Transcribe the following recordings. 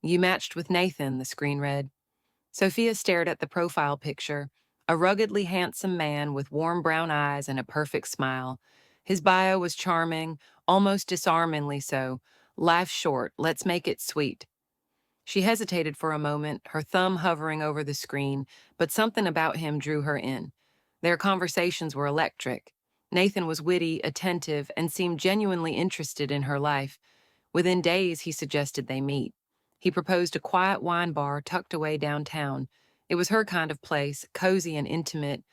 You matched with Nathan, the screen read. Sophia stared at the profile picture, a ruggedly handsome man with warm brown eyes and a perfect smile. His bio was charming, almost disarmingly so. Life's short, let's make it sweet. She hesitated for a moment, her thumb hovering over the screen, but something about him drew her in. Their conversations were electric. Nathan was witty, attentive, and seemed genuinely interested in her life. Within days, he suggested they meet. He proposed a quiet wine bar tucked away downtown. It was her kind of place, cozy and intimate,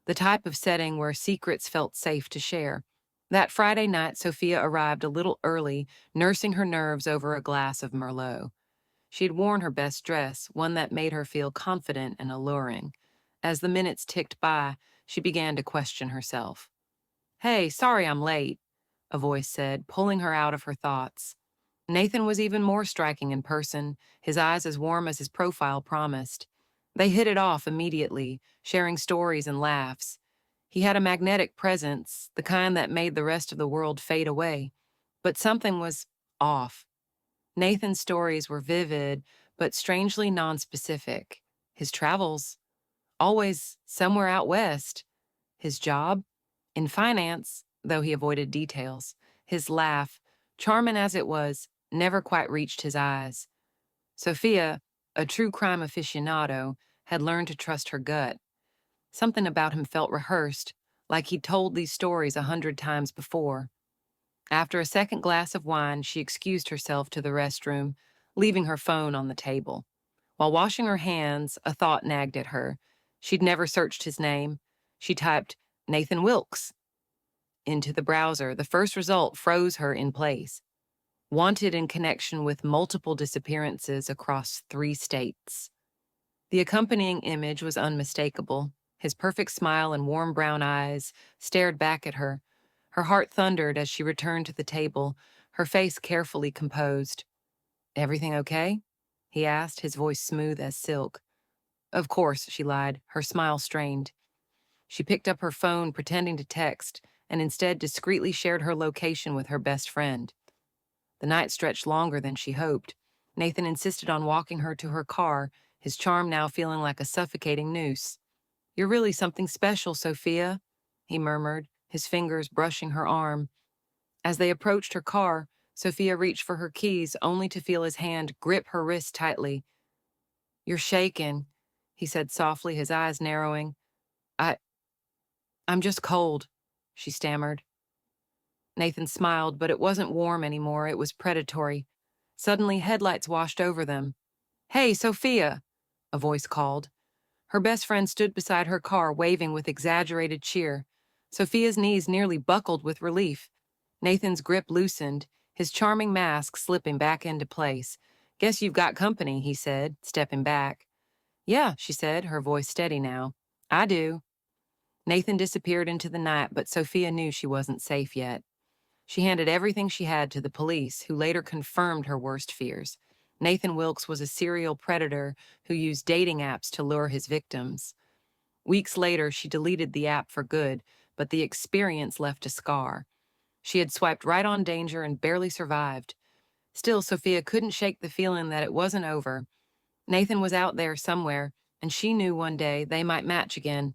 the type of setting where secrets felt safe to share. That Friday night, Sophia arrived a little early, nursing her nerves over a glass of Merlot. She had worn her best dress, one that made her feel confident and alluring. As the minutes ticked by, she began to question herself. "Hey, sorry I'm late," a voice said, pulling her out of her thoughts. Nathan was even more striking in person, his eyes as warm as his profile promised. They hit it off immediately, sharing stories and laughs. He had a magnetic presence, the kind that made the rest of the world fade away. But something was off. Nathan's stories were vivid, but strangely nonspecific. His travels, always somewhere out west. His job, in finance, though he avoided details. His laugh, charming as it was, never quite reached his eyes. Sophia, a true crime aficionado, had learned to trust her gut. Something about him felt rehearsed, like he'd told these stories 100 times before. After a second glass of wine, she excused herself to the restroom, leaving her phone on the table. While washing her hands, a thought nagged at her. She'd never searched his name. She typed, "Nathan Wilkes," into the browser. The first result froze her in place. Wanted in connection with multiple disappearances across 3 states. The accompanying image was unmistakable. His perfect smile and warm brown eyes stared back at her. Her heart thundered as she returned to the table, her face carefully composed. "Everything okay?" he asked, his voice smooth as silk. "Of course," she lied, her smile strained. She picked up her phone, pretending to text, and instead discreetly shared her location with her best friend. The night stretched longer than she hoped. Nathan insisted on walking her to her car, his charm now feeling like a suffocating noose. "You're really something special, Sophia," he murmured, his fingers brushing her arm. As they approached her car, Sophia reached for her keys only to feel his hand grip her wrist tightly. "You're shaking," he said softly, his eyes narrowing. I, I'm just cold," she stammered. Nathan smiled, but it wasn't warm anymore, it was predatory. Suddenly, headlights washed over them. "Hey, Sophia!" a voice called. Her best friend stood beside her car, waving with exaggerated cheer. Sophia's knees nearly buckled with relief. Nathan's grip loosened, his charming mask slipping back into place. "Guess you've got company," he said, stepping back. "Yeah," she said, her voice steady now. "I do." Nathan disappeared into the night, but Sophia knew she wasn't safe yet. She handed everything she had to the police, who later confirmed her worst fears. Nathan Wilkes was a serial predator who used dating apps to lure his victims. Weeks later, she deleted the app for good, but the experience left a scar. She had swiped right on danger and barely survived. Still, Sophia couldn't shake the feeling that it wasn't over. Nathan was out there somewhere, and she knew one day they might match again.